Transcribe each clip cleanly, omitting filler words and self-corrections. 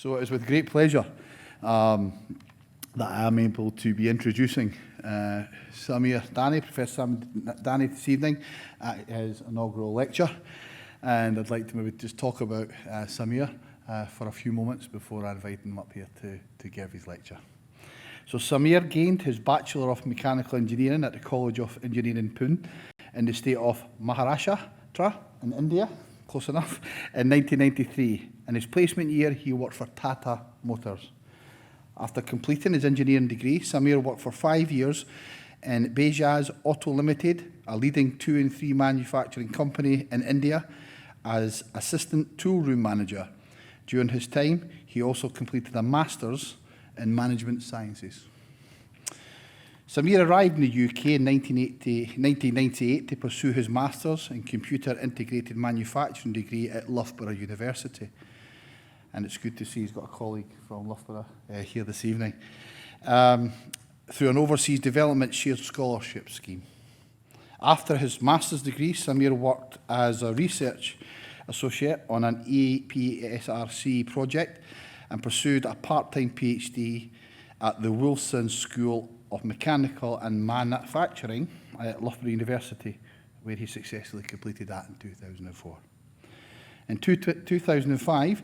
So it is with great pleasure that I am able to be introducing Samir Dani, Professor Samir Dani this evening at his inaugural lecture. And I'd like to maybe just talk about Samir for a few moments before I invite him up here to give his lecture. So Samir gained his Bachelor of Mechanical Engineering at the College of Engineering Pune in the state of Maharashtra in India, close enough, in 1993. In his placement year, he worked for Tata Motors. After completing his engineering degree, Samir worked for 5 years in Bajaj Auto Limited, a leading 2 and 3 manufacturing company in India, as assistant toolroom manager. During his time, he also completed a master's in management sciences. Samir arrived in the UK in 1998 to pursue his master's in computer integrated manufacturing degree at Loughborough University. And it's good to see he's got a colleague from Loughborough here this evening, through an overseas development shared scholarship scheme. After his master's degree, Samir worked as a research associate on an EPSRC project and pursued a part-time PhD at the Wilson School of Mechanical and Manufacturing at Loughborough University, where he successfully completed that in 2004. In 2005,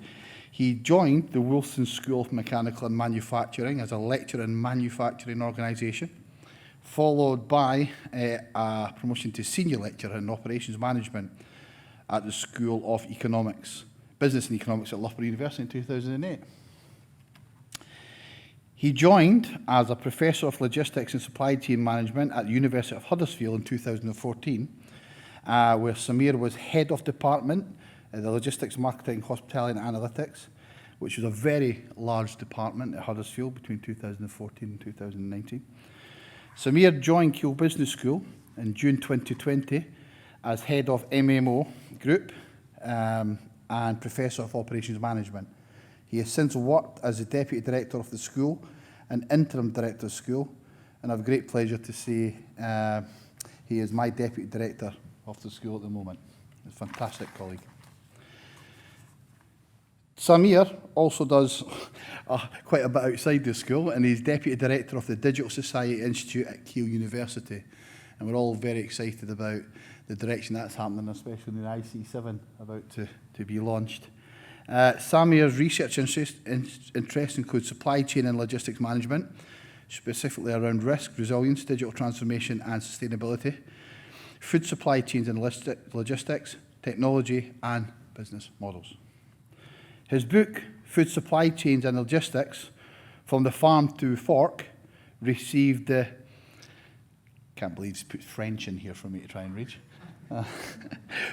he joined the Wilson School of Mechanical and Manufacturing as a lecturer in manufacturing organisation, followed by a promotion to senior lecturer in operations management at the School of Business and Economics at Loughborough University in 2008. He joined as a Professor of Logistics and Supply Chain Management at the University of Huddersfield in 2014, where Samir was Head of Department, the Logistics, Marketing, Hospitality and Analytics, which was a very large department at Huddersfield between 2014 and 2019. Samir joined Keele Business School in June 2020 as Head of MMO Group and Professor of Operations Management. He has since worked as the Deputy Director of the school and Interim Director of the school, and I have great pleasure to say he is my Deputy Director of the school at the moment. He's a fantastic colleague. Samir also does quite a bit outside the school, and he's Deputy Director of the Digital Society Institute at Keele University. And we're all very excited about the direction that's happening, especially in the IC7 about to be launched. Samir's research interests include supply chain and logistics management, specifically around risk, resilience, digital transformation and sustainability, food supply chains and logistics, technology and business models. His book, Food Supply Chains and Logistics, From the Farm to Fork, received the, can't believe he's put French in here for me to try and read,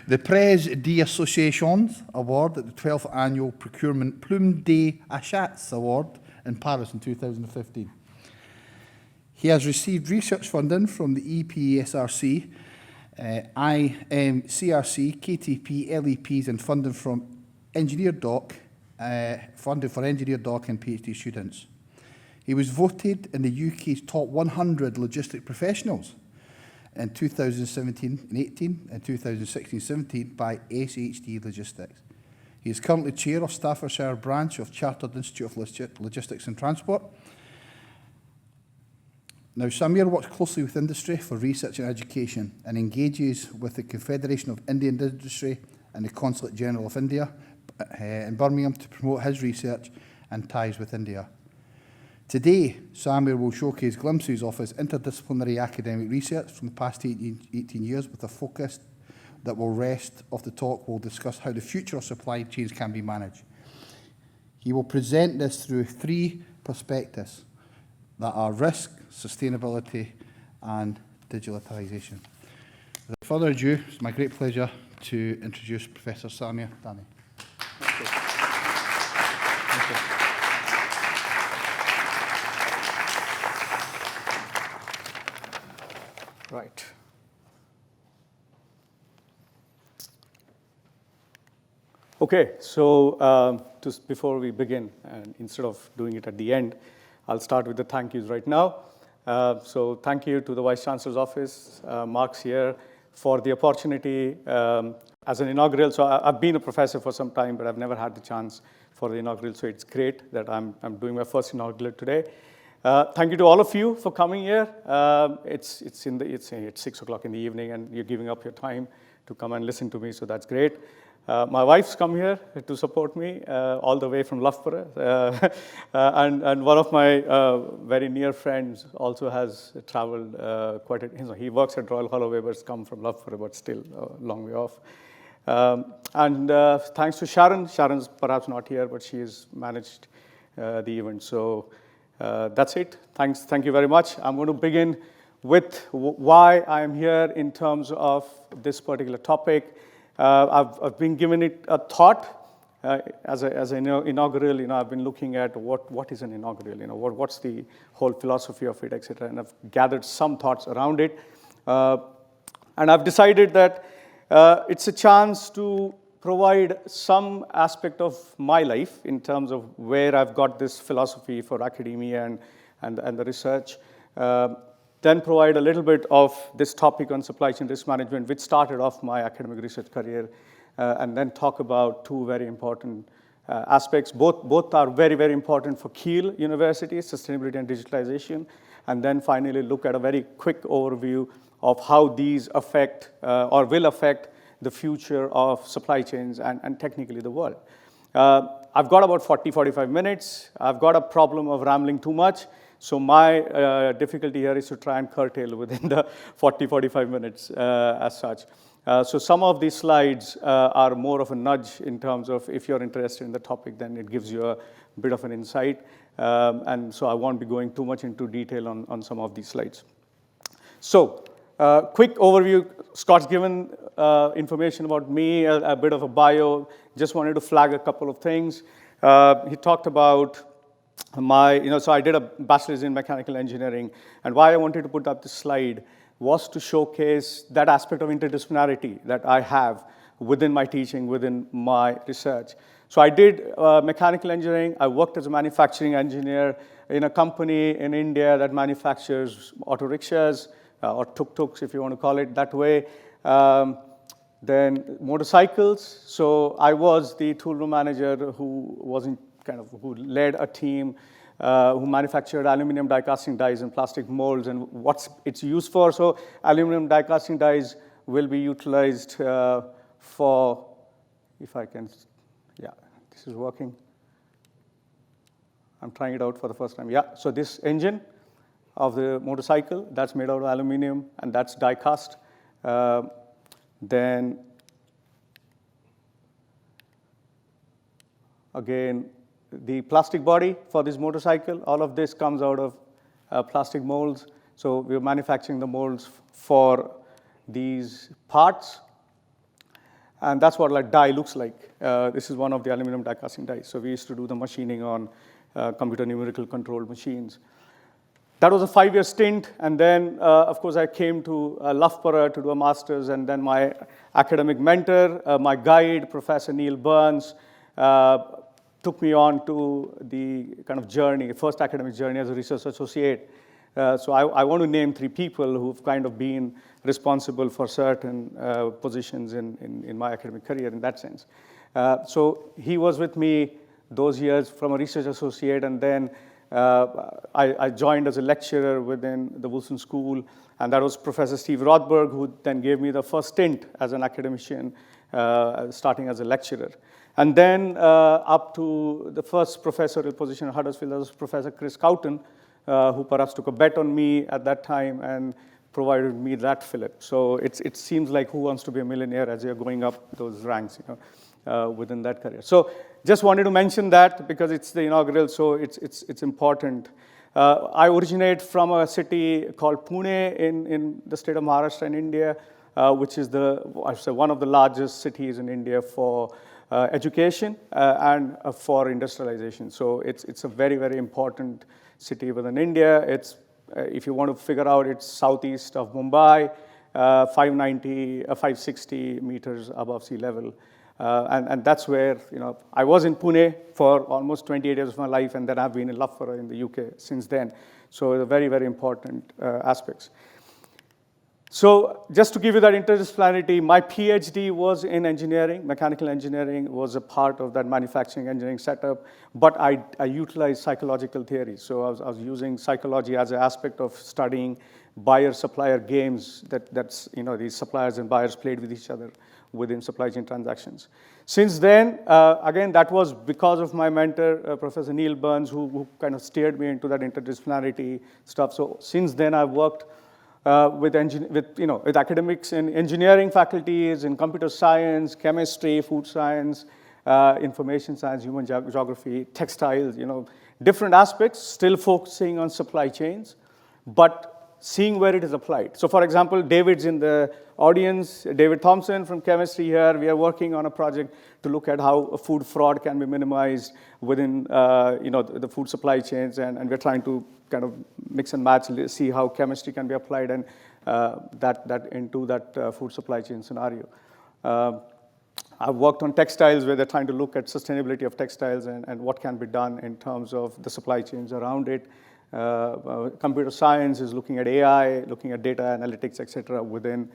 the Prix d'Associations Award at the 12th Annual Procurement Plume des Achats Award in Paris in 2015. He has received research funding from the EPSRC, IMCRC, KTP, LEPs and funding from Engineer Doc, funding for Engineer Doc and PhD students. He was voted in the UK's top 100 logistic professionals in 2017 and 18 and 2016-17 by SHD Logistics. He is currently Chair of Staffordshire Branch of Chartered Institute of Logistics and Transport. Now, Samir works closely with industry for research and education and engages with the Confederation of Indian Industry and the Consulate General of India in Birmingham to promote his research and ties with India. Today, Samir will showcase glimpses of his interdisciplinary academic research from the past 18 years with a focus that will rest of the talk will discuss how the future of supply chains can be managed. He will present this through 3 perspectives that are risk, sustainability and digitalization. Without further ado, it's my great pleasure to introduce Professor Samir Dani. Thank you. Thank you. Right. Okay, so just before we begin, and instead of doing it at the end, I'll start with the thank yous right now. So thank you to the Vice Chancellor's Office, Mark's here, for the opportunity as an inaugural, so I've been a professor for some time, but I've never had the chance for the inaugural, so it's great that I'm doing my first inaugural today. Thank you to all of you for coming here. It's 6 o'clock in the evening, and you're giving up your time to come and listen to me, so that's great. My wife's come here to support me all the way from Loughborough, and one of my very near friends also has traveled quite a, he works at Royal Holloway, but has come from Loughborough, but still a long way off. And thanks to Sharon. Sharon's perhaps not here, but she has managed the event. So that's it. Thank you very much. I'm going to begin with why I am here in terms of this particular topic. I've been given it a thought as an inaugural. I've been looking at what is an inaugural. What's the whole philosophy of it, etc. And I've gathered some thoughts around it, and I've decided that it's a chance to provide some aspect of my life in terms of where I've got this philosophy for academia and the research. Then provide a little bit of this topic on supply chain risk management, which started off my academic research career, and then talk about two very important aspects. Both are very, very important for Kiel University, sustainability and digitalization, and then finally look at a very quick overview of how these affect or will affect the future of supply chains and technically the world. I've got about 45 minutes. I've got a problem of rambling too much. So my difficulty here is to try and curtail within the 45 minutes as such. So some of these slides are more of a nudge in terms of if you're interested in the topic, then it gives you a bit of an insight. And so I won't be going too much into detail on some of these slides. So quick overview. Scott's given information about me, a bit of a bio. Just wanted to flag a couple of things. He talked about so I did a bachelor's in mechanical engineering, and why I wanted to put up this slide was to showcase that aspect of interdisciplinarity that I have within my teaching, within my research. So I did mechanical engineering. I worked as a manufacturing engineer in a company in India that manufactures auto rickshaws, or tuk-tuks, if you want to call it that way. Then motorcycles. So I was the tool room manager who led a team who manufactured aluminum die casting dies and plastic molds and what it's used for. So aluminum die casting dies will be utilized for, if I can, yeah, this is working. I'm trying it out for the first time. Yeah, so this engine of the motorcycle, that's made out of aluminum and that's die cast. Then again, the plastic body for this motorcycle, all of this comes out of plastic molds. So we're manufacturing the molds for these parts. And that's what like die looks like. This is one of the aluminum die casting dies. So we used to do the machining on computer numerical controlled machines. That was a 5-year stint. And then, of course, I came to Loughborough to do a master's. And then my academic mentor, my guide, Professor Neil Burns, took me on to the kind of journey, first academic journey as a research associate. So I want to name 3 people who've kind of been responsible for certain positions in my academic career in that sense. So he was with me those years from a research associate, and then I joined as a lecturer within the Wilson School, and that was Professor Steve Rothberg, who then gave me the first stint as an academician, starting as a lecturer. And then up to the first professorial position at Huddersfield, that was Professor Chris Cowton, who perhaps took a bet on me at that time and provided me that fillip. So it seems like who wants to be a millionaire as you're going up those ranks, within that career. So just wanted to mention that because it's the inaugural, so it's important. I originate from a city called Pune in the state of Maharashtra in India, which is one of the largest cities in India for education and for industrialization. So it's a very, very important city within India. It's, if you want to figure out, it's southeast of Mumbai, 560 meters above sea level. And that's where, I was in Pune for almost 28 years of my life, and then I've been in Loughborough in the UK since then. So very, very important aspects. So just to give you that interdisciplinarity, my PhD was in engineering. Mechanical engineering was a part of that manufacturing engineering setup, but I utilized psychological theory. So I was using psychology as an aspect of studying buyer-supplier games that's these suppliers and buyers played with each other within supply chain transactions. Since then, again, that was because of my mentor, Professor Neil Burns, who kind of steered me into that interdisciplinarity stuff. So since then, I've worked with academics in engineering faculties, in computer science, chemistry, food science, information science, human geography, textiles, different aspects, still focusing on supply chains, but seeing where it is applied. So for example, David's in the audience, David Thompson from chemistry here. We are working on a project to look at how food fraud can be minimized within the food supply chains, and we're trying to kind of mix and match, see how chemistry can be applied and that into that food supply chain scenario. I've worked on textiles where they're trying to look at sustainability of textiles and what can be done in terms of the supply chains around it. Computer science is looking at AI, looking at data analytics, et cetera, within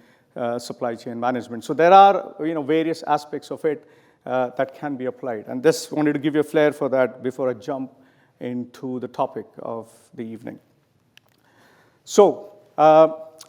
supply chain management. So there are various aspects of it that can be applied. And just wanted to give you a flair for that before I jump into the topic of the evening. So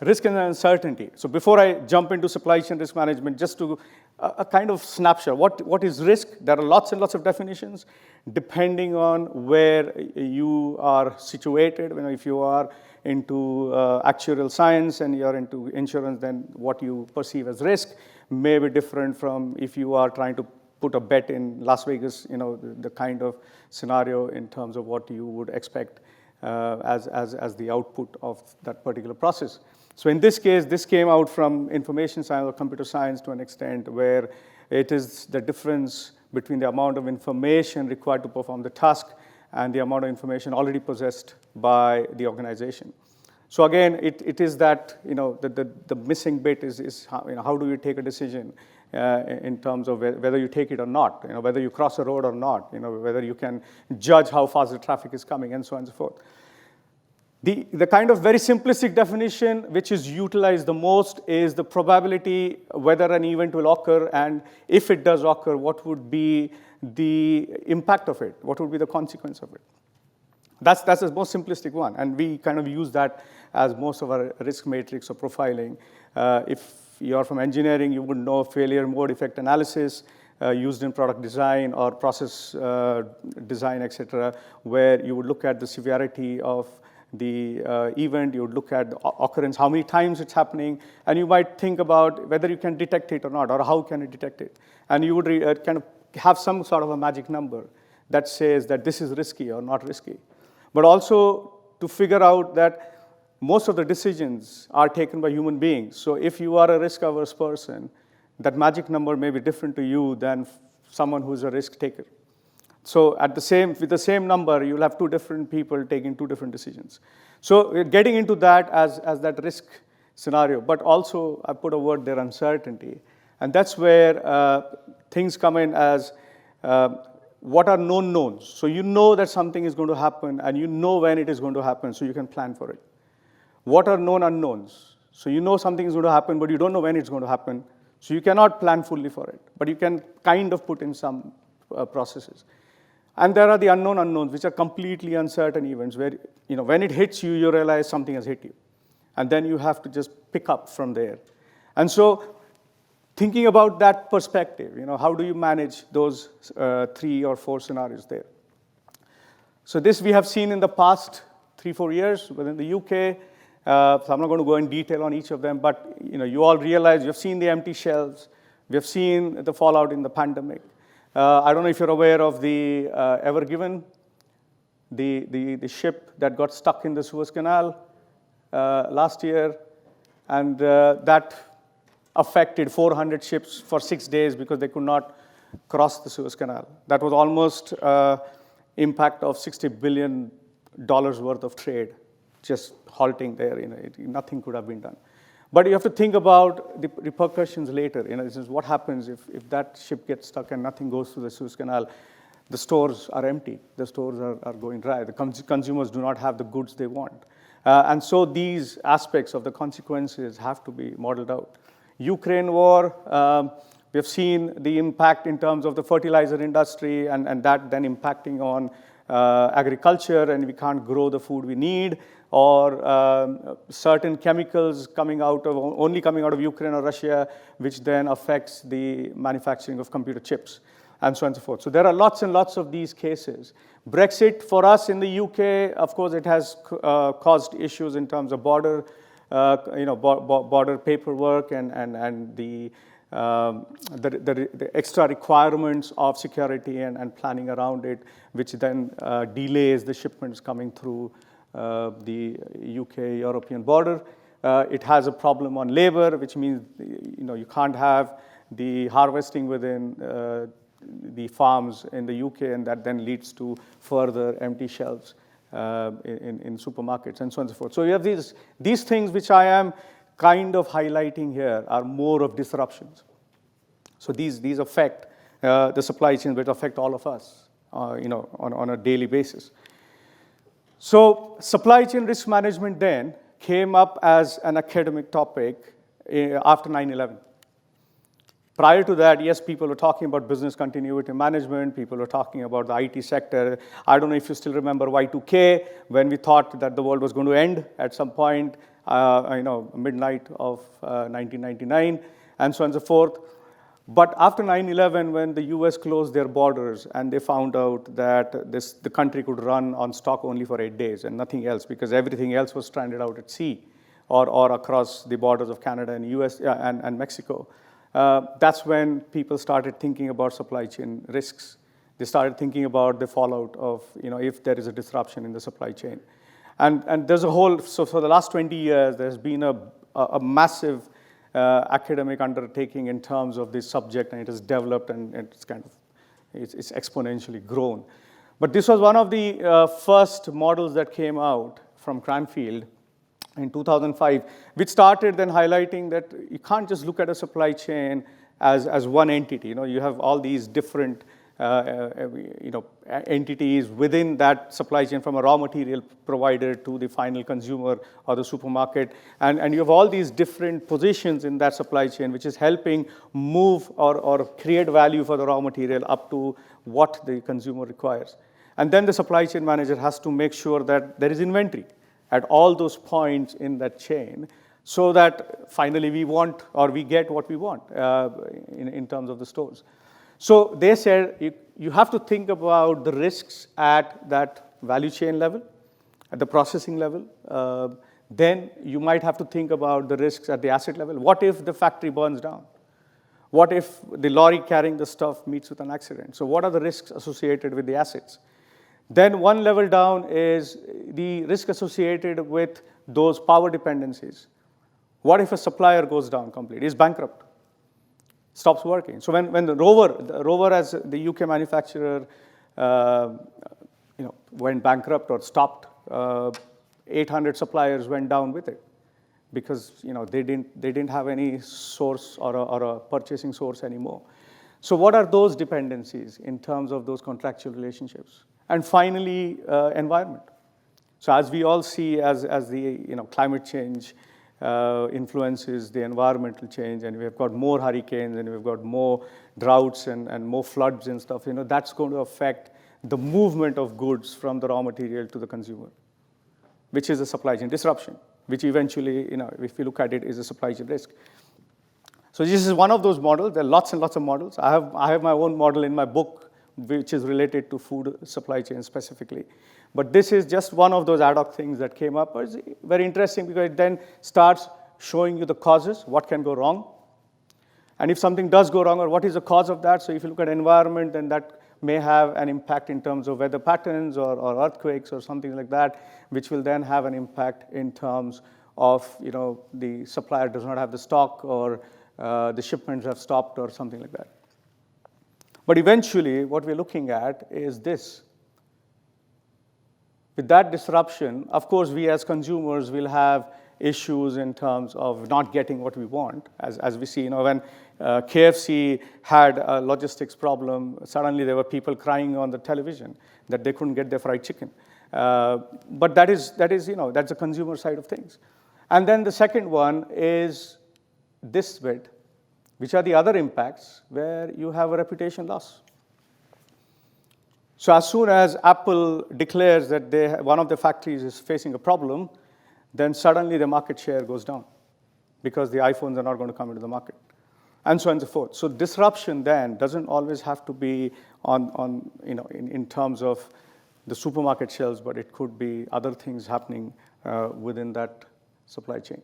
risk and uncertainty. So before I jump into supply chain risk management, just to a kind of snapshot. What is risk? There are lots and lots of definitions depending on where you are situated. If you are into actuarial science and you're into insurance, then what you perceive as risk may be different from if you are trying to put a bet in Las Vegas, the kind of scenario in terms of what you would expect as the output of that particular process. So in this case, this came out from information science or computer science to an extent where it is the difference between the amount of information required to perform the task and the amount of information already possessed by the organization. So again, it is that, the missing bit is how do you take a decision in terms of whether you take it or not, whether you cross a road or not, whether you can judge how fast the traffic is coming, and so on and so forth. The kind of very simplistic definition which is utilized the most is the probability whether an event will occur, and if it does occur, what would be the impact of it? What would be the consequence of it? That's the most simplistic one, and we kind of use that as most of our risk matrix or profiling. If you're from engineering, you would know failure mode effect analysis used in product design or process design, et cetera, where you would look at the severity of the event, you would look at the occurrence, how many times it's happening, and you might think about whether you can detect it or not, or how can you detect it. And you would kind of have some sort of a magic number that says that this is risky or not risky. But also to figure out that most of the decisions are taken by human beings. So if you are a risk-averse person, that magic number may be different to you than someone who's a risk taker. So with the same number, you'll have two different people taking two different decisions. So we're getting into that as that risk scenario, but also I put a word there, uncertainty. And that's where things come in as what are known knowns. So you know that something is going to happen, and you know when it is going to happen, so you can plan for it. What are known unknowns? So you know something is going to happen, but you don't know when it's going to happen, so you cannot plan fully for it, but you can kind of put in some processes. And there are the unknown unknowns, which are completely uncertain events where, when it hits you, you realize something has hit you. And then you have to just pick up from there. And so thinking about that perspective, how do you manage those 3 or 4 scenarios there? So this we have seen in the past 3-4 years within the UK. So I'm not going to go in detail on each of them, but you all realize you've seen the empty shelves. We have seen the fallout in the pandemic. I don't know if you're aware of the Ever Given, the ship that got stuck in the Suez Canal last year, and that affected 400 ships for 6 days because they could not cross the Suez Canal. That was almost impact of $60 billion worth of trade, just halting there. Nothing could have been done. But you have to think about the repercussions later. This is what happens if that ship gets stuck and nothing goes through the Suez Canal. The stores are empty. The stores are going dry. The consumers do not have the goods they want. And so these aspects of the consequences have to be modeled out. Ukraine war, we have seen the impact in terms of the fertilizer industry and that then impacting on agriculture, and we can't grow the food we need, or certain chemicals only coming out of Ukraine or Russia, which then affects the manufacturing of computer chips, and so on and so forth. So there are lots and lots of these cases. Brexit for us in the UK, of course, it has caused issues in terms of border paperwork and the extra requirements of security and planning around it, which then delays the shipments coming through the UK-European border. It has a problem on labor, which means you can't have the harvesting within the farms in the UK, and that then leads to further empty shelves in supermarkets, and so on and so forth. So you have these things which I am kind of highlighting here are more of disruptions. So these affect the supply chain, which affect all of us, on a daily basis. So supply chain risk management then came up as an academic topic after 9/11. Prior to that, yes, people were talking about business continuity management. People were talking about the IT sector. I don't know if you still remember Y2K, when we thought that the world was going to end at some point, midnight of 1999, and so on and so forth. But after 9/11, when the US closed their borders and they found out that the country could run on stock only for 8 days and nothing else, because everything else was stranded out at sea or across the borders of Canada and US and Mexico, that's when people started thinking about supply chain risks. They started thinking about the fallout of, if there is a disruption in the supply chain. And there's so for the last 20 years, there's been a massive academic undertaking in terms of this subject, and it has developed, and it's exponentially grown. But this was one of the first models that came out from Cranfield in 2005, which started then highlighting that you can't just look at a supply chain as one entity. You have all these different entities within that supply chain, from a raw material provider to the final consumer or the supermarket. And you have all these different positions in that supply chain, which is helping move or create value for the raw material up to what the consumer requires. And then the supply chain manager has to make sure that there is inventory at all those points in that chain, so that finally we get what we want in terms of the stores. So they said you have to think about the risks at that value chain level, at the processing level. Then you might have to think about the risks at the asset level. What if the factory burns down? What if the lorry carrying the stuff meets with an accident? So what are the risks associated with the assets? Then one level down is the risk associated with those power dependencies. What if a supplier goes down completely, is bankrupt, stops working? So when the rover as the UK manufacturer went bankrupt or stopped, 800 suppliers went down with it, because they didn't have any source or a purchasing source anymore. So what are those dependencies in terms of those contractual relationships? And finally, environment. So as we all see, as the climate change influences the environmental change, and we've got more hurricanes, and we've got more droughts and more floods and stuff, that's going to affect the movement of goods from the raw material to the consumer, which is a supply chain disruption, which eventually, if you look at it, is a supply chain risk. So this is one of those models. There are lots and lots of models. I have my own model in my book, which is related to food supply chain specifically. But this is just one of those ad hoc things that came up. It's very interesting, because it then starts showing you the causes, what can go wrong. And if something does go wrong, or what is the cause of that? So if you look at environment, then that may have an impact in terms of weather patterns or earthquakes or something like that, which will then have an impact in terms of, the supplier does not have the stock, or the shipments have stopped, or something like that. But eventually, what we're looking at is this. With that disruption, of course, we as consumers will have issues in terms of not getting what we want, as we see, when KFC had a logistics problem. Suddenly there were people crying on the television that they couldn't get their fried chicken. But that is, that's the consumer side of things. And then the second one is this bit, which are the other impacts where you have a reputation loss. So as soon as Apple declares that one of the factories is facing a problem, then suddenly the market share goes down because the iPhones are not going to come into the market, and so on and so forth. So disruption then doesn't always have to be in terms of the supermarket shelves, but it could be other things happening within that supply chain.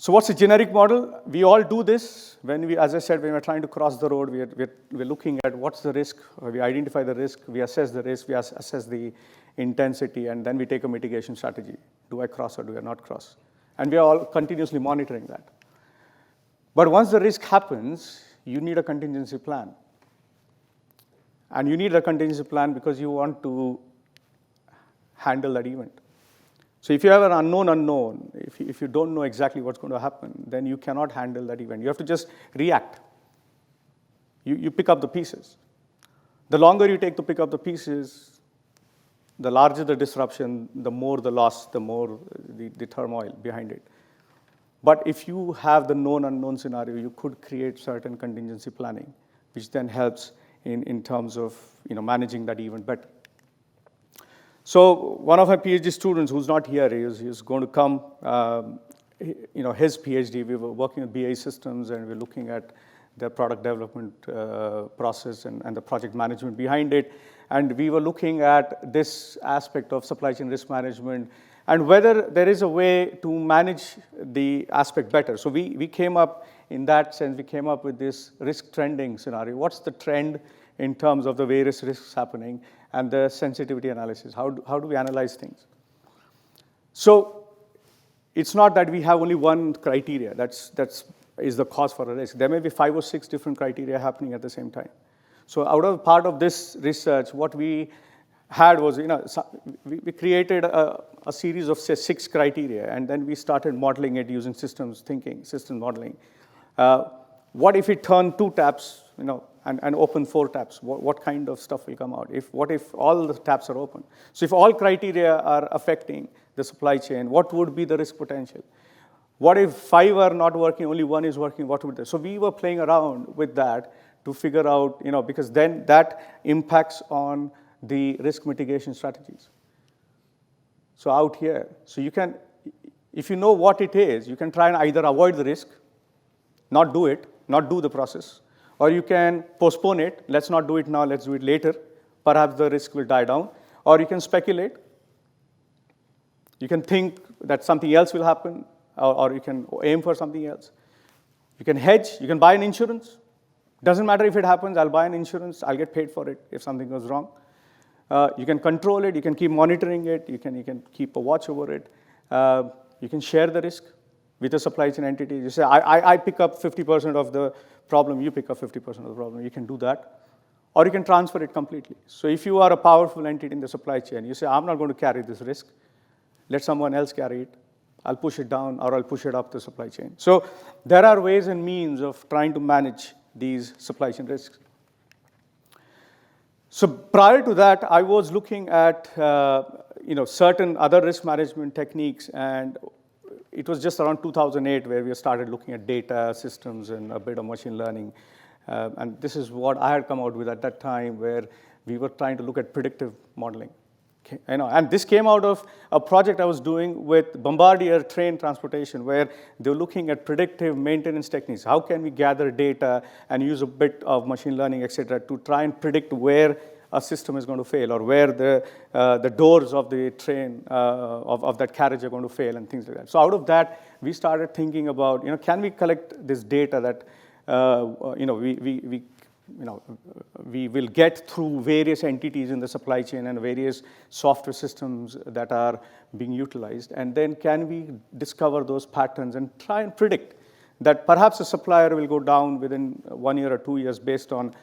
So what's the generic model? We all do this as I said, when we're trying to cross the road, we're looking at what's the risk, we identify the risk, we assess the risk, we assess the intensity, and then we take a mitigation strategy. Do I cross or do I not cross? And we are all continuously monitoring that. But once the risk happens, you need a contingency plan. And you need a contingency plan because you want to handle that event. So if you have an unknown, if you don't know exactly what's going to happen, then you cannot handle that event. You have to just react. You pick up the pieces. The longer you take to pick up the pieces, the larger the disruption, the more the loss, the more the turmoil behind it. But if you have the known unknown scenario, you could create certain contingency planning, which then helps in terms of managing that event better. So one of my PhD students who's not here, he's going to come, his PhD, we were working with BAE Systems and we're looking at their product development process and the project management behind it. And we were looking at this aspect of supply chain risk management and whether there is a way to manage the aspect better. So we came up, in that sense, we came up with this risk trending scenario. What's the trend in terms of the various risks happening and the sensitivity analysis? How do we analyze things? So it's not that we have only one criteria that's the cause for a risk. There may be 5 or 6 different criteria happening at the same time. So out of part of this research, what we had was, we created a series of, say, 6 criteria, and then we started modeling it using systems thinking, system modeling. What if we turn 2 taps, and open 4 taps? What kind of stuff will come out? What if all the taps are open? So if all criteria are affecting the supply chain, what would be the risk potential? What if 5 are not working, only 1 is working? What would they? So we were playing around with that to figure out, because then that impacts on the risk mitigation strategies. So out here, so you can, if you know what it is, you can try and either avoid the risk, not do it, not do the process, or you can postpone it. Let's not do it now, let's do it later. Perhaps the risk will die down. Or you can speculate. You can think that something else will happen, or you can aim for something else. You can hedge, you can buy an insurance. Doesn't matter if it happens, I'll buy an insurance, I'll get paid for it if something goes wrong. You can control it, you can keep monitoring it, you can keep a watch over it. You can share the risk with a supply chain entity. You say, I pick up 50% of the problem, you pick up 50% of the problem. You can do that. Or you can transfer it completely. So if you are a powerful entity in the supply chain, you say, I'm not going to carry this risk. Let someone else carry it. I'll push it down, or I'll push it up the supply chain. So there are ways and means of trying to manage these supply chain risks. So prior to that, I was looking at certain other risk management techniques, and it was just around 2008 where we started looking at data systems and a bit of machine learning. And this is what I had come out with at that time, where we were trying to look at predictive modeling. And this came out of a project I was doing with Bombardier Train Transportation, where they were looking at predictive maintenance techniques. How can we gather data and use a bit of machine learning, et cetera, to try and predict where a system is going to fail, or where the doors of the train, of that carriage are going to fail, and things like that. So out of that, we started thinking about, can we collect this data that we will get through various entities in the supply chain and various software systems that are being utilized, and then can we discover those patterns and try and predict that perhaps a supplier will go down within 1 year or 2 years based on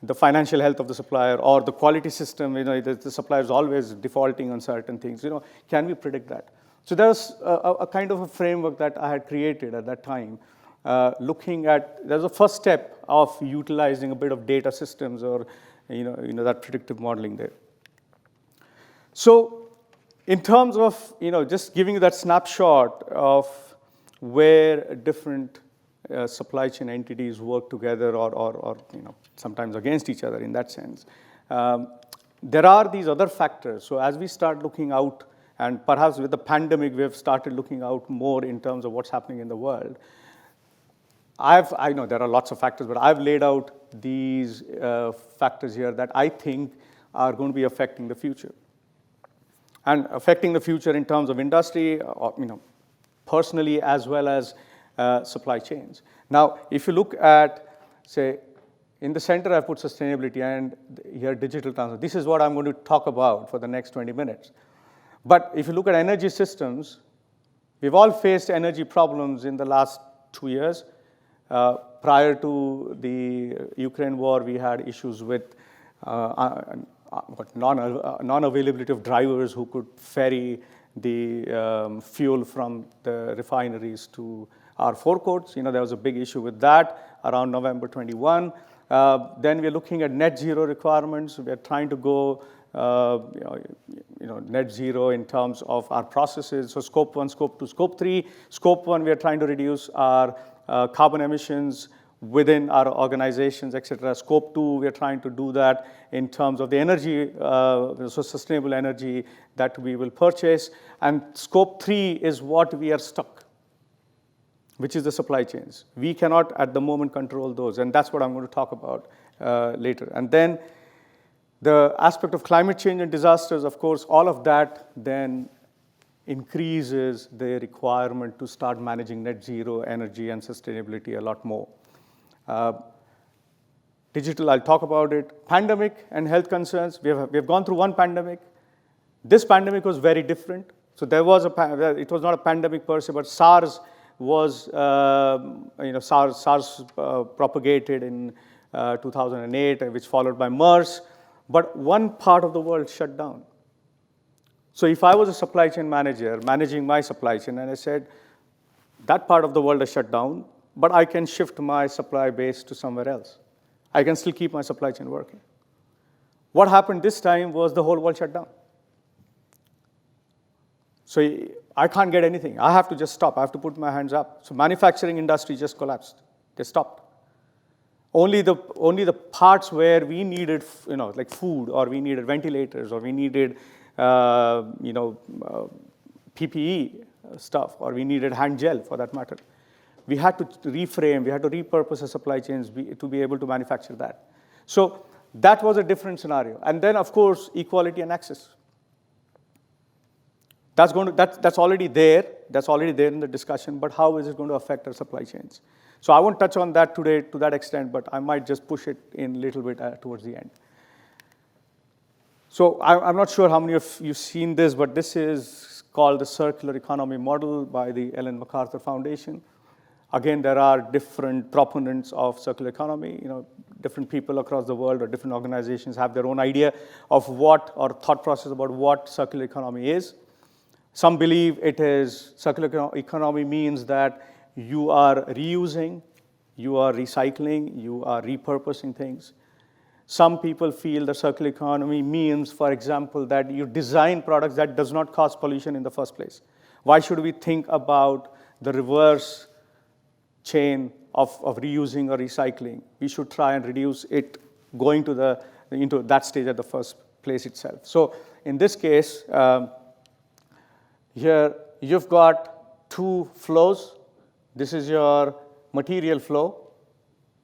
the financial health of the supplier, or the quality system, the supplier is always defaulting on certain things. Can we predict that? So there's a kind of a framework that I had created at that time, looking at, there's a first step of utilizing a bit of data systems or that predictive modeling there. So in terms of just giving you that snapshot of where different supply chain entities work together or sometimes against each other in that sense, there are these other factors. So as we start looking out, and perhaps with the pandemic, we have started looking out more in terms of what's happening in the world. I know there are lots of factors, but I've laid out these factors here that I think are going to be affecting the future. And affecting the future in terms of industry, personally, as well as supply chains. Now, if you look at, say, in the center, I've put sustainability, and here digital transformation. This is what I'm going to talk about for the next 20 minutes. But if you look at energy systems, we've all faced energy problems in the last 2 years. Prior to the Ukraine war, we had issues with non-availability of drivers who could ferry the fuel from the refineries to our forecourts. There was a big issue with that around November 21. Then we're looking at net zero requirements. We're trying to go net zero in terms of our processes. So scope 1, scope 2, scope 3. Scope 1, we are trying to reduce our carbon emissions within our organizations, et cetera. Scope 2, we are trying to do that in terms of the energy, so sustainable energy that we will purchase. And scope 3 is what we are stuck, which is the supply chains. We cannot, at the moment, control those, and that's what I'm going to talk about later. And then the aspect of climate change and disasters, of course, all of that then increases the requirement to start managing net zero energy and sustainability a lot more. Digital, I'll talk about it. Pandemic and health concerns, we have gone through one pandemic. This pandemic was very different. So it was not a pandemic per se, but SARS was, SARS propagated in 2008, which followed by MERS. But one part of the world shut down. So if I was a supply chain manager managing my supply chain, and I said, that part of the world is shut down, but I can shift my supply base to somewhere else. I can still keep my supply chain working. What happened this time was the whole world shut down. So I can't get anything. I have to just stop. I have to put my hands up. So manufacturing industry just collapsed. They stopped. Only the parts where we needed, like food, or we needed ventilators, or we needed, PPE stuff, or we needed hand gel for that matter. We had to reframe, we had to repurpose the supply chains to be able to manufacture that. So that was a different scenario. And then, of course, equality and access. That's already there. That's already there in the discussion. But how is it going to affect our supply chains? So I won't touch on that today to that extent, but I might just push it in a little bit towards the end. So I'm not sure how many of you've seen this, but this is called the circular economy model by the Ellen MacArthur Foundation. Again, there are different proponents of circular economy. Different people across the world or different organizations have their own idea of what, or thought process about what circular economy is. Some believe it is, circular economy means that you are reusing, you are recycling, you are repurposing things. Some people feel the circular economy means, for example, that you design products that does not cause pollution in the first place. Why should we think about the reverse chain of reusing or recycling? We should try and reduce it going into that stage at the first place itself. So in this case, here you've got two flows. This is your material flow.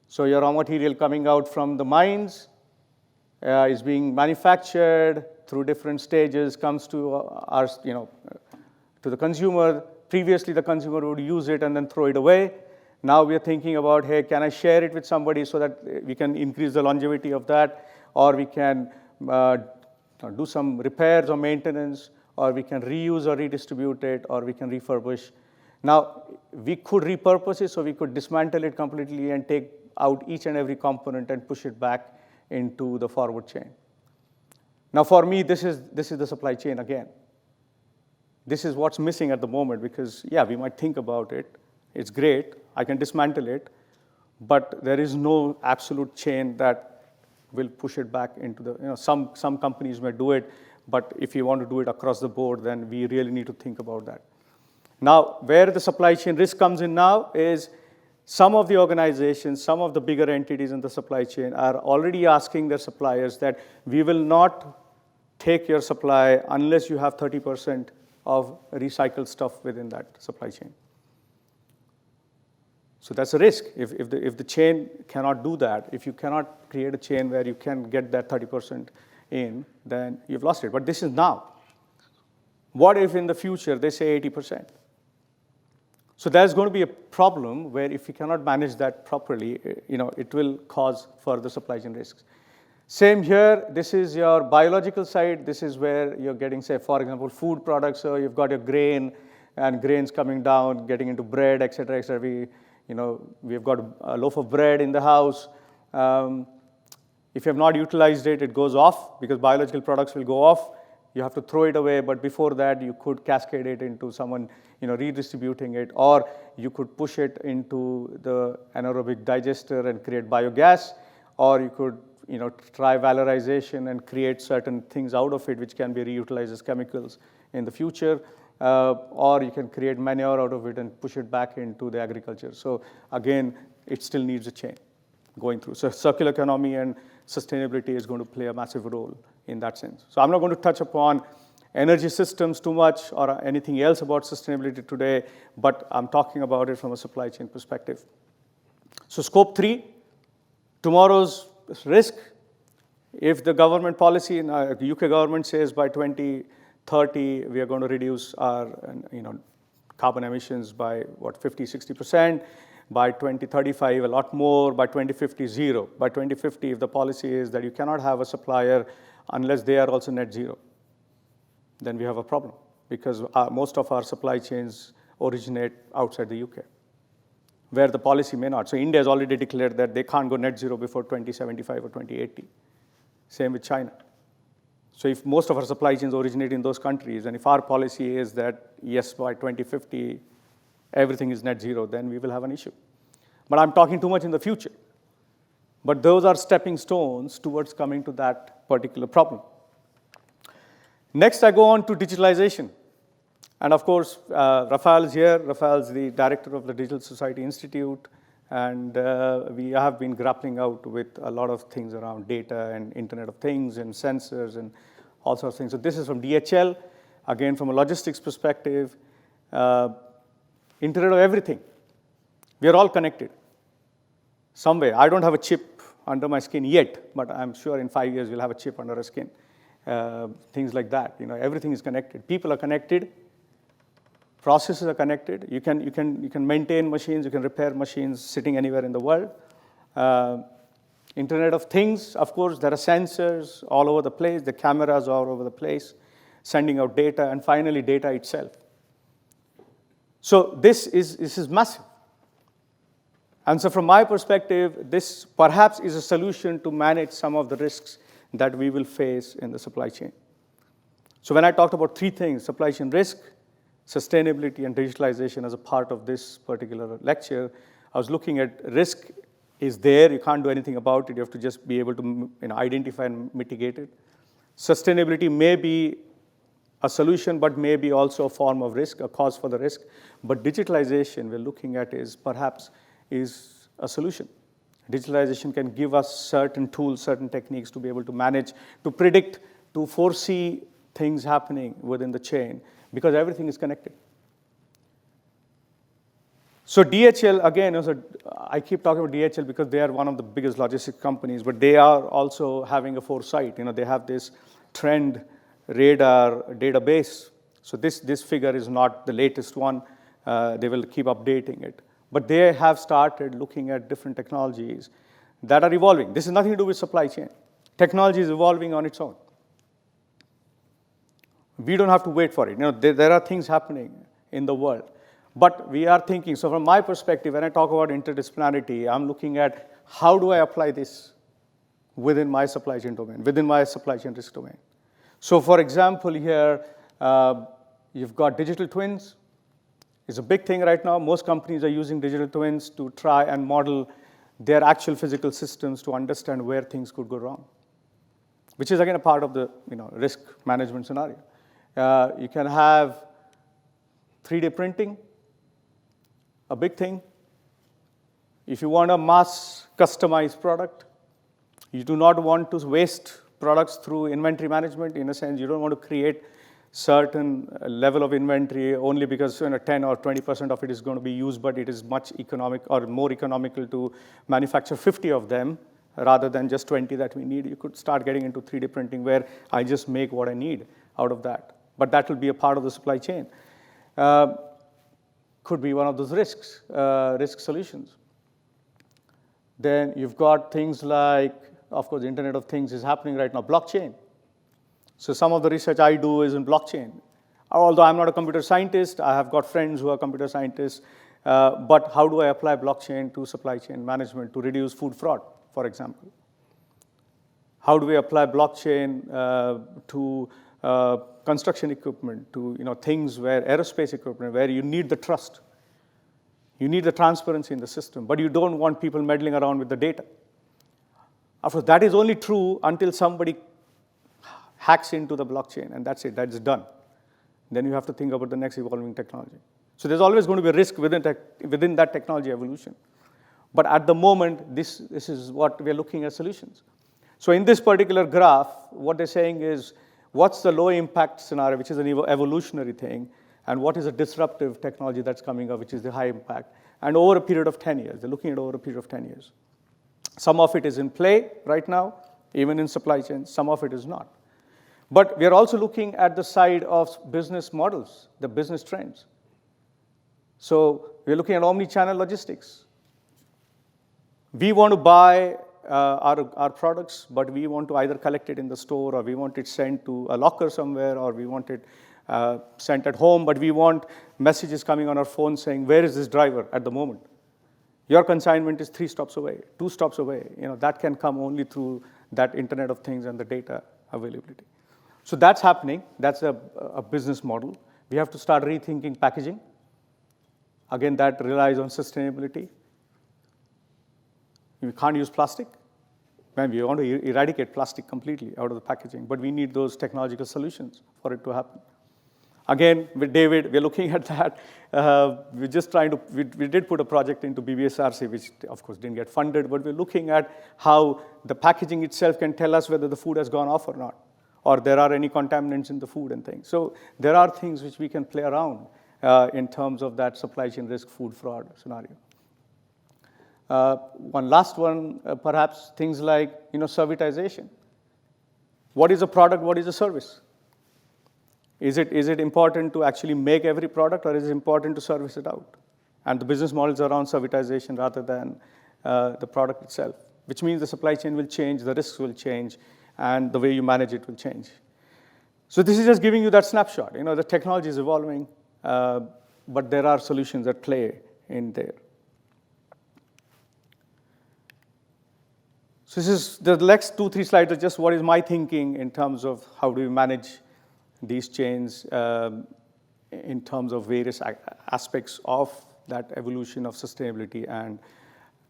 So your raw material coming out from the mines is being manufactured through different stages, comes to to the consumer. Previously, the consumer would use it and then throw it away. Now we are thinking about, hey, can I share it with somebody so that we can increase the longevity of that, or we can do some repairs or maintenance, or we can reuse or redistribute it, or we can refurbish. Now, we could repurpose it, so we could dismantle it completely and take out each and every component and push it back into the forward chain. Now, for me, this is the supply chain again. This is what's missing at the moment because, yeah, we might think about it. It's great. I can dismantle it, but there is no absolute chain that will push it back into the, some companies may do it, but if you want to do it across the board, then we really need to think about that. Now, where the supply chain risk comes in now is some of the organizations, some of the bigger entities in the supply chain are already asking their suppliers that we will not take your supply unless you have 30% of recycled stuff within that supply chain. So that's a risk. If the chain cannot do that, if you cannot create a chain where you can get that 30% in, then you've lost it. But this is now. What if in the future they say 80%? So there's going to be a problem where if you cannot manage that properly, it will cause further supply chain risks. Same here, this is your biological side. This is where you're getting, say, for example, food products. So you've got your grain, and grains coming down, getting into bread, et cetera, et cetera. We've got a loaf of bread in the house. If you have not utilized it, it goes off because biological products will go off. You have to throw it away, but before that, you could cascade it into someone, redistributing it, or you could push it into the anaerobic digester and create biogas, or you could, try valorization and create certain things out of it which can be reutilized as chemicals in the future, or you can create manure out of it and push it back into the agriculture. So again, it still needs a chain going through. So circular economy and sustainability is going to play a massive role in that sense. So I'm not going to touch upon energy systems too much or anything else about sustainability today, but I'm talking about it from a supply chain perspective. So scope 3, tomorrow's risk. If the government policy, the UK government says by 2030 we are going to reduce our carbon emissions by 50, 60%. By 2035, a lot more. By 2050, zero. By 2050, if the policy is that you cannot have a supplier unless they are also net zero, then we have a problem because most of our supply chains originate outside the UK, where the policy may not. So India has already declared that they can't go net zero before 2075 or 2080. Same with China. So if most of our supply chains originate in those countries, and if our policy is that, yes, by 2050, everything is net zero, then we will have an issue. But I'm talking too much in the future. But those are stepping stones towards coming to that particular problem. Next, I go on to digitalization. And of course, Rafael is here. Rafael is the director of the Digital Society Institute. And we have been grappling out with a lot of things around data and Internet of Things and sensors and all sorts of things. So this is from DHL. Again, from a logistics perspective, Internet of everything. We are all connected some way. I don't have a chip under my skin yet, but I'm sure in 5 years we'll have a chip under our skin. Things like that. Everything is connected. People are connected. Processes are connected. You can maintain machines. You can repair machines sitting anywhere in the world. Internet of Things. Of course, there are sensors all over the place. The cameras are all over the place, sending out data, and finally, data itself. So this is massive. And so from my perspective, this perhaps is a solution to manage some of the risks that we will face in the supply chain. So when I talked about 3 things, supply chain risk, sustainability, and digitalization as a part of this particular lecture, I was looking at risk is there. You can't do anything about it. You have to just be able to identify and mitigate it. Sustainability may be a solution, but may be also a form of risk, a cause for the risk. But digitalization we're looking at is perhaps is a solution. Digitalization can give us certain tools, certain techniques to be able to manage, to predict, to foresee things happening within the chain, because everything is connected. So DHL, again, I keep talking about DHL because they are one of the biggest logistics companies, but they are also having a foresight. They have this trend radar database. So this figure is not the latest one. They will keep updating it. But they have started looking at different technologies that are evolving. This has nothing to do with supply chain. Technology is evolving on its own. We don't have to wait for it. There are things happening in the world. But we are thinking, so from my perspective, when I talk about interdisciplinarity, I'm looking at how do I apply this within my supply chain domain, within my supply chain risk domain. So for example, here, you've got digital twins. is a big thing right now. Most companies are using digital twins to try and model their actual physical systems to understand where things could go wrong, which is again a part of the risk management scenario. You can have 3D printing, a big thing. If you want a mass customized product, you do not want to waste products through inventory management. In a sense, you don't want to create certain level of inventory only because 10 or 20% of it is going to be used, but it is much economic or more economical to manufacture 50 of them rather than just 20 that we need. You could start getting into 3D printing where I just make what I need out of that. But that will be a part of the supply chain. Could be one of those risk solutions. Then you've got things like, of course, the Internet of Things is happening right now, blockchain. So some of the research I do is in blockchain. Although I'm not a computer scientist, I have got friends who are computer scientists. But how do I apply blockchain to supply chain management to reduce food fraud, for example? How do we apply blockchain to construction equipment, to things where aerospace equipment, where you need the trust? You need the transparency in the system, but you don't want people meddling around with the data. Of course, that is only true until somebody hacks into the blockchain, and that's it, that's done. Then you have to think about the next evolving technology. So there's always going to be a risk within that technology evolution. But at the moment, this is what we're looking at solutions. So in this particular graph, what they're saying is, what's the low impact scenario, which is an evolutionary thing, and what is a disruptive technology that's coming up, which is the high impact, and over a period of 10 years. They're looking at over a period of 10 years. Some of it is in play right now, even in supply chain. Some of it is not. But we are also looking at the side of business models, the business trends. So we're looking at omni-channel logistics. We want to buy our products, but we want to either collect it in the store, or we want it sent to a locker somewhere, or we want it sent at home, but we want messages coming on our phone saying, where is this driver at the moment? Your consignment is 3 stops away, 2 stops away. That can come only through that Internet of Things and the data availability. So that's happening. That's a business model. We have to start rethinking packaging. Again, that relies on sustainability. We can't use plastic. Man, we want to eradicate plastic completely out of the packaging, but we need those technological solutions for it to happen. Again, with David, we're looking at that. We're just trying to, we did put a project into BBSRC, which of course didn't get funded, but we're looking at how the packaging itself can tell us whether the food has gone off or not, or there are any contaminants in the food and things. So there are things which we can play around in terms of that supply chain risk, food fraud scenario. One last one, perhaps things like servitization. What is a product? What is a service? Is it important to actually make every product, or is it important to service it out? And the business models around servitization rather than the product itself, which means the supply chain will change, the risks will change, and the way you manage it will change. So this is just giving you that snapshot. The technology is evolving, but there are solutions at play in there. So this is the next 2-3 slides are just what is my thinking in terms of how do we manage these chains in terms of various aspects of that evolution of sustainability and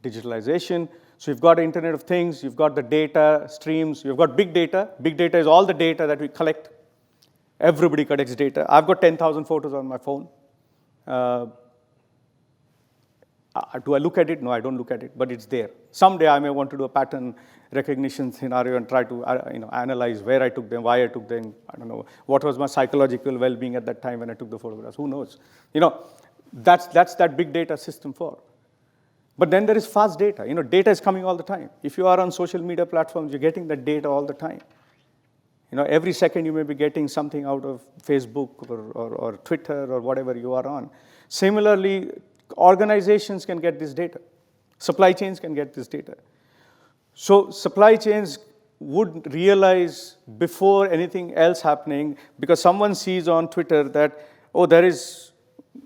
digitalization. So you've got Internet of Things, you've got the data streams, you've got big data. Big data is all the data that we collect. Everybody collects data. I've got 10,000 photos on my phone. Do I look at it? No, I don't look at it, but it's there. Someday I may want to do a pattern recognition scenario and try to analyze where I took them, why I took them. I don't know what was my psychological well-being at that time when I took the photographs. Who knows? That's that big data system for. But then there is fast data. Data is coming all the time. If you are on social media platforms, you're getting that data all the time. Every second you may be getting something out of Facebook or Twitter or whatever you are on. Similarly, organizations can get this data. Supply chains can get this data. So supply chains would realize before anything else happening, because someone sees on Twitter that, there is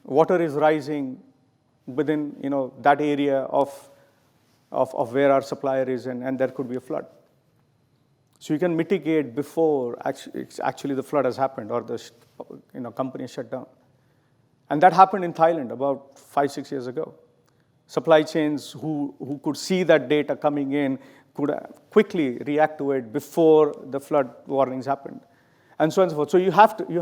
water is rising within that area of where our supplier is, and there could be a flood. So you can mitigate before actually the flood has happened or the company is shut down. And that happened in Thailand about 5-6 years ago. Supply chains who could see that data coming in could quickly react to it before the flood warnings happened, and so on and so forth. So you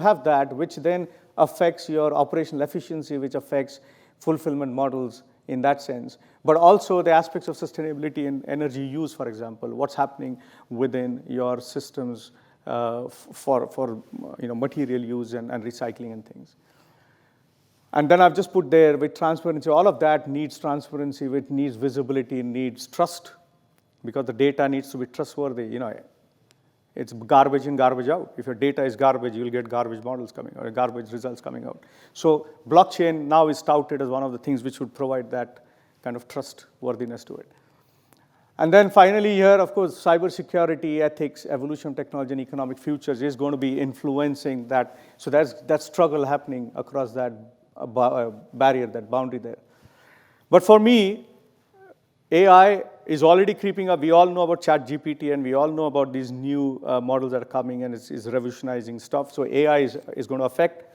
have that, which then affects your operational efficiency, which affects fulfillment models in that sense, but also the aspects of sustainability and energy use, for example, what's happening within your systems for material use and recycling and things. And then I've just put there with transparency, all of that needs transparency, which needs visibility, needs trust, because the data needs to be trustworthy. It's garbage in, garbage out. If your data is garbage, you'll get garbage models coming or garbage results coming out. So blockchain now is touted as one of the things which would provide that kind of trustworthiness to it. And then finally here, of course, cybersecurity, ethics, evolution of technology, and economic futures is going to be influencing that. So there's that struggle happening across that barrier, that boundary there. But for me, AI is already creeping up. We all know about ChatGPT, and we all know about these new models that are coming, and it's revolutionizing stuff. So AI is going to affect.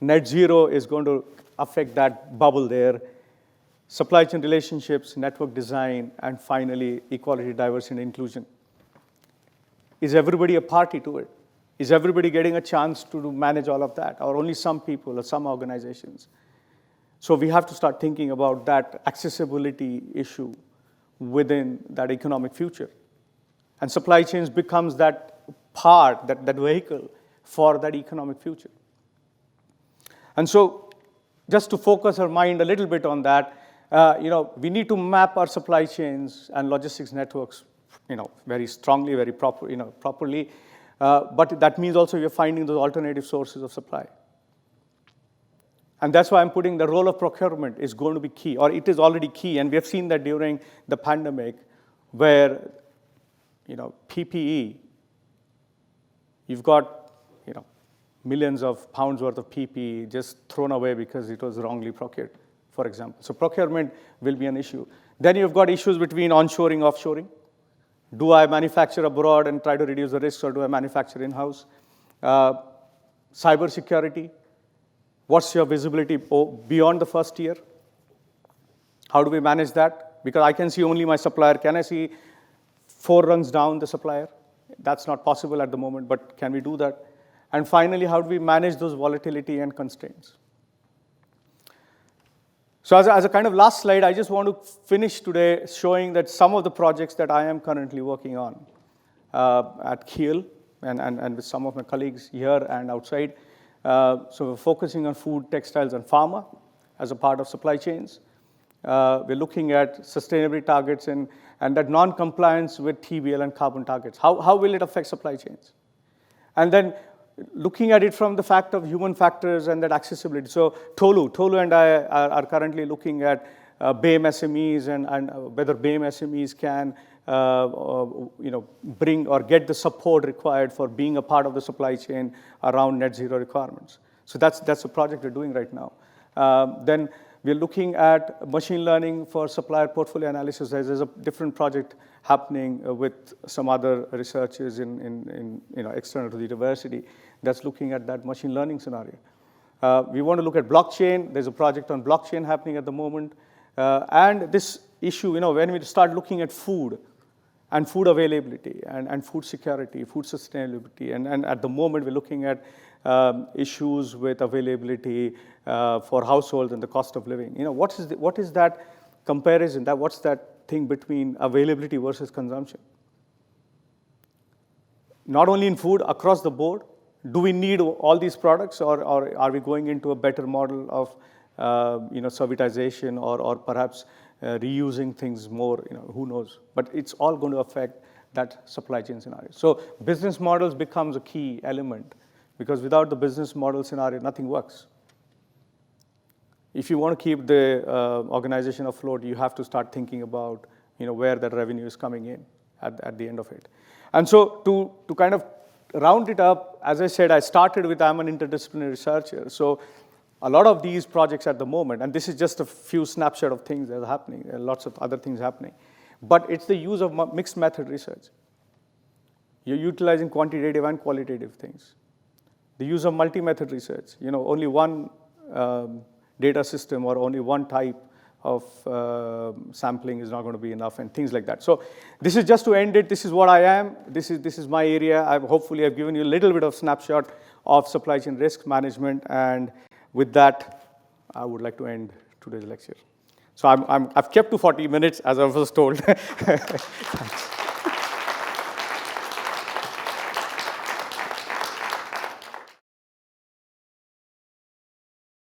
Net zero is going to affect that bubble there. Supply chain relationships, network design, and finally, equality, diversity, and inclusion. Is everybody a party to it? Is everybody getting a chance to manage all of that, or only some people or some organizations? So we have to start thinking about that accessibility issue within that economic future. And supply chains becomes that part, that vehicle for that economic future. And so just to focus our mind a little bit on that, we need to map our supply chains and logistics networks, very strongly, very properly. But that means also you're finding those alternative sources of supply. And that's why I'm putting the role of procurement is going to be key, or it is already key. And we have seen that during the pandemic where, PPE, you've got, millions of pounds worth of PPE just thrown away because it was wrongly procured, for example. So procurement will be an issue. Then you've got issues between onshoring, offshoring. Do I manufacture abroad and try to reduce the risks, or do I manufacture in-house? Cybersecurity. What's your visibility beyond the first year? How do we manage that? Because I can see only my supplier. Can I see 4 rungs down the supplier? That's not possible at the moment, but can we do that? And finally, how do we manage those volatility and constraints? So as a kind of last slide, I just want to finish today showing that some of the projects that I am currently working on at Kiel and with some of my colleagues here and outside. So we're focusing on food, textiles, and pharma as a part of supply chains. We're looking at sustainability targets and that non-compliance with TBL and carbon targets. How will it affect supply chains? And then looking at it from the fact of human factors and that accessibility. So Tolu and I are currently looking at BAME SMEs and whether BAME SMEs can bring or get the support required for being a part of the supply chain around net zero requirements. So that's a project we're doing right now. Then we're looking at machine learning for supplier portfolio analysis. There's a different project happening with some other researchers in external to the university that's looking at that machine learning scenario. We want to look at blockchain. There's a project on blockchain happening at the moment. And this issue, when we start looking at food and food availability and food security, food sustainability, and at the moment we're looking at issues with availability for households and the cost of living. What is that comparison? What's that thing between availability versus consumption? Not only in food, across the board. Do we need all these products, or are we going into a better model of servitization or perhaps reusing things more? Who knows? But it's all going to affect that supply chain scenario. So business models becomes a key element, because without the business model scenario, nothing works. If you want to keep the organization afloat, you have to start thinking about where that revenue is coming in at the end of it. And so to kind of round it up, as I said, I started with I'm an interdisciplinary researcher. So a lot of these projects at the moment, and this is just a few snapshot of things that are happening, there are lots of other things happening, but it's the use of mixed method research. You're utilizing quantitative and qualitative things. The use of multi-method research. Only one data system or only one type of sampling is not going to be enough, and things like that. So this is just to end it. This is what I am. This is my area. Hopefully I've given you a little bit of snapshot of supply chain risk management, and with that, I would like to end today's lecture. So I've kept to 40 minutes as I was told. Thanks.